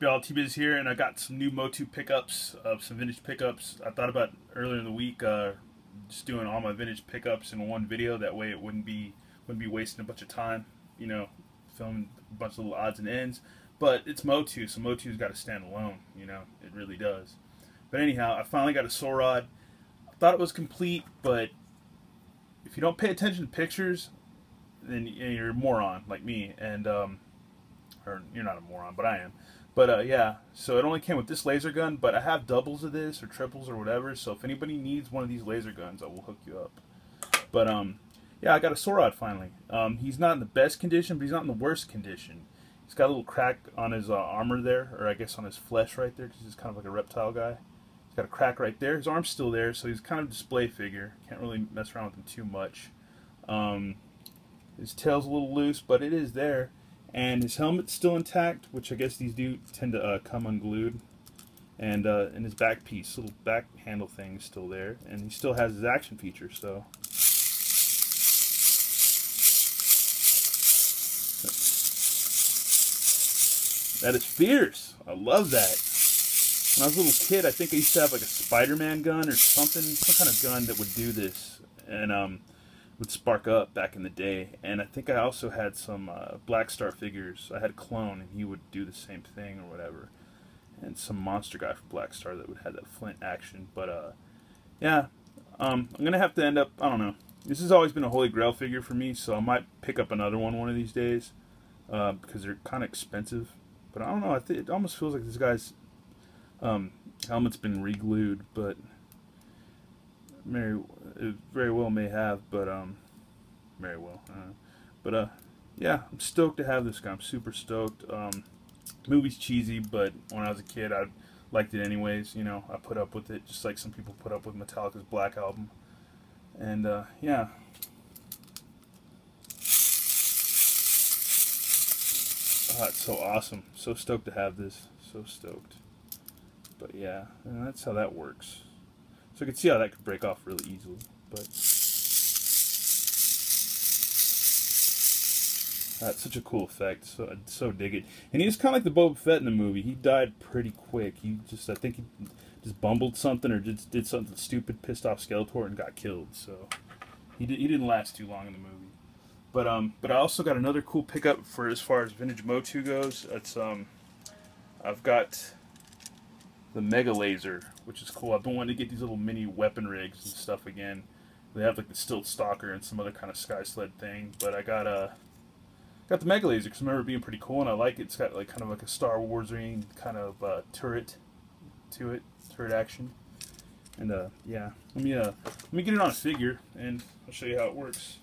up, y'all? T-Biz here, and I got some new MOTU pickups, some vintage pickups. I thought about earlier in the week just doing all my vintage pickups in one video. That way, it wouldn't be wasting a bunch of time, you know, filming a bunch of little odds and ends. But it's MOTU, so MOTU's got to stand alone, you know, it really does. But anyhow, I finally got a Saurod. I thought it was complete, but if you don't pay attention to pictures, then you're a moron like me, and or you're not a moron, but I am. But yeah, so it only came with this laser gun, but I have doubles of this or triples or whatever, so if anybody needs one of these laser guns, I will hook you up. But yeah, I got a Saurod finally. He's not in the best condition, but he's not in the worst condition. He's got a little crack on his armor there, or I guess on his flesh right there, because he's kind of like a reptile guy. He's got a crack right there. His arm's still there, so he's kind of a display figure. Can't really mess around with him too much. His tail's a little loose, but it is there. And his helmet's still intact, which I guess these do tend to come unglued. And his back piece, little back handle thing is still there. And he still has his action features, so. That is fierce. I love that. When I was a little kid, I think I used to have like a Spider-Man gun or something, some kind of gun that would do this. And would spark up back in the day. And I think I also had some Black Star figures. I had a clone, and he would do the same thing or whatever. And some monster guy from Black Star that would have that flint action. But yeah, I'm gonna have to end up. I don't know. This has always been a holy grail figure for me, so I might pick up another one of these days because they're kind of expensive. But I don't know. It almost feels like this guy's helmet's been re-glued, but it very well may have, but very well. Yeah, I'm stoked to have this guy. I'm super stoked. Movie's cheesy, but when I was a kid, I liked it anyways. You know, I put up with it, just like some people put up with Metallica's Black Album. And yeah. It's so awesome. So stoked to have this. So stoked. But yeah, and that's how that works. So you can see how that could break off really easily. But that's such a cool effect. So I so dig it. And he's kind of like the Boba Fett in the movie. He died pretty quick. I think he just bumbled something or just did something stupid, pissed off Skeletor, and got killed. So he didn't last too long in the movie. But I also got another cool pickup for as far as vintage MOTU goes. It's I've got the Mega Laser, which is cool. I've been wanting to get these little mini weapon rigs and stuff again. They have like the Stilt Stalker and some other kind of sky sled thing, but I got the Mega Laser because I remember it being pretty cool, and I like it. It's got like kind of like a Star Wars ring kind of turret to it, turret action. And yeah, let me get it on a figure, and I'll show you how it works.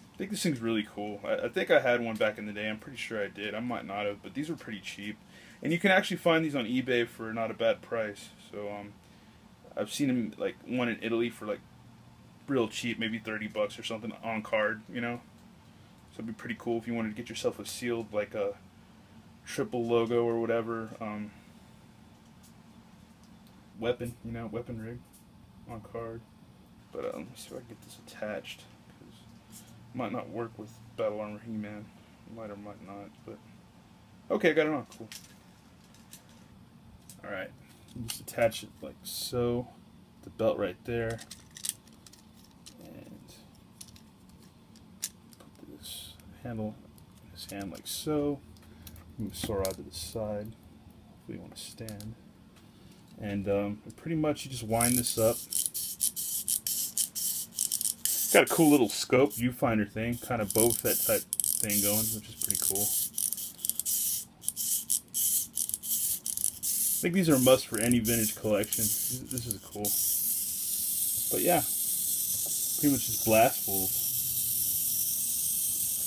I think this thing's really cool. I think I had one back in the day. I'm pretty sure I did. I might not have, but these were pretty cheap. And you can actually find these on eBay for not a bad price. So I've seen them, like one in Italy for like real cheap, maybe 30 bucks or something on card, you know. So it'd be pretty cool if you wanted to get yourself a sealed, like a triple logo or whatever weapon, you know, weapon rig on card. But let me see if I can get this attached. Might not work with Battle Armor He-Man. Might or might not, but okay, I got it on. Cool. Alright, just attach it like so. The belt right there. And put this handle in his hand like so. Move Saurod to the side if we want to stand. And pretty much you just wind this up. Got a cool little scope, viewfinder thing, kind of Boba Fett type thing going, which is pretty cool. I think these are a must for any vintage collection. This is cool. But yeah, pretty much just blastfuls.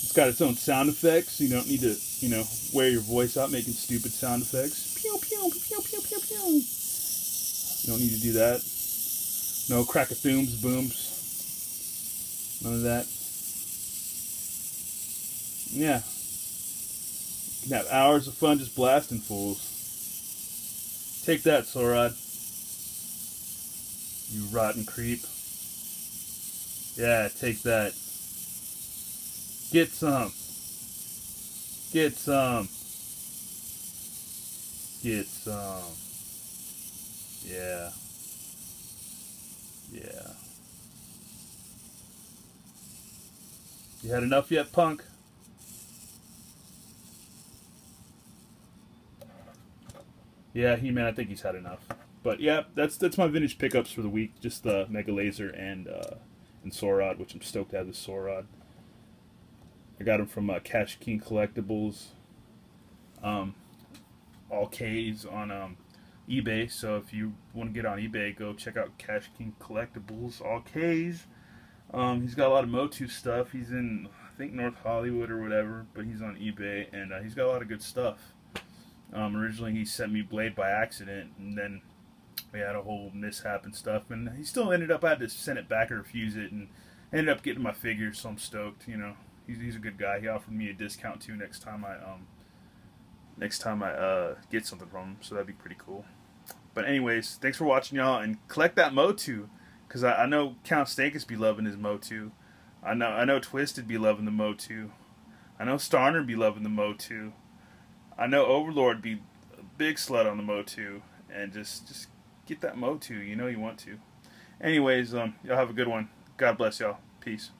It's got its own sound effects, so you don't need to, you know, wear your voice out making stupid sound effects. Pew, pew, pew, pew, pew, pew. You don't need to do that. No crack-a-thooms, booms. None of that. Yeah. You can have hours of fun just blasting fools. Take that, Saurod. You rotten creep. Yeah, take that. Get some. Get some. Get some. Yeah. Yeah. You had enough yet, punk? Yeah, He-Man, I think he's had enough. But yeah, that's my vintage pickups for the week. Just the Mega Laser and Saurod, which I'm stoked to have the Saurod. I got them from Cash King Collectibles. Um, all K's on eBay. So if you want to get on eBay, go check out Cash King Collectibles. All K's. He's got a lot of MOTU stuff. He's in, I think, North Hollywood or whatever, but he's on eBay, and he's got a lot of good stuff. Originally, he sent me Blade by accident, and then we had a whole mishap and stuff, and he still ended up, I had to send it back or refuse it, and ended up getting my figures, so I'm stoked. You know, he's a good guy. He offered me a discount too next time I get something from him, so that'd be pretty cool. But anyways, thanks for watching, y'all, and collect that MOTU, because I know Count Stankus be loving his MOTU. I know Twisted be loving the MOTU. I know Starner be loving the MOTU. I know Overlord be a big slut on the MOTU, and just get that MOTU. You know you want to. Anyways, y'all have a good one. God bless y'all. Peace.